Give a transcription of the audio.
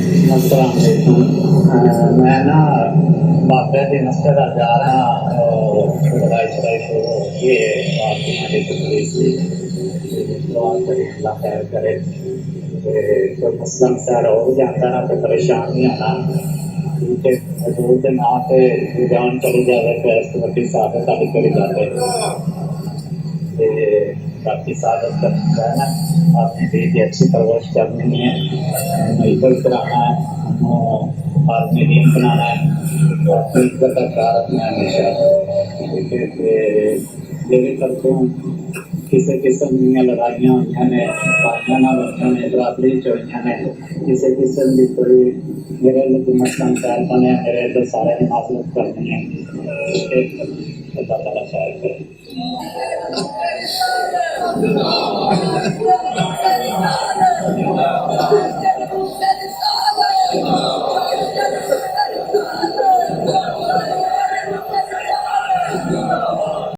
अस्सलाम वालेकुम। मैं ना बाबे के मस्जिद जा रहा लड़ाई शड़ाई शुरू हो गई है आपकी हमारी पुलिस की दुआ करें अल्लाह खैर करे कोई मुस्लिम शहर हो जाता ना तो परेशान नहीं होना क्योंकि हजूर के नाम पे जान चली जाए तो ऐसी वड्डी साहब साड़ी करी जाते ते बाकी साधन करना है ना आपने दी की अच्छी परवरिश करनी है मेडिकल कराना है आदमी नीम बनाना है अपनी इज्जत का ख्याल रखना है हमेशा जेह्ड़े करतों किसी किस्म दी लड़ाइयां हुई ने भाइयों नाल होईयां ने बरादरी च होईयां ने किसी किस्म की कोई मेरे हुकूमत का इंसान बने मेरे तो सारे माजूद करनी है अल्लाह ताला खैर करे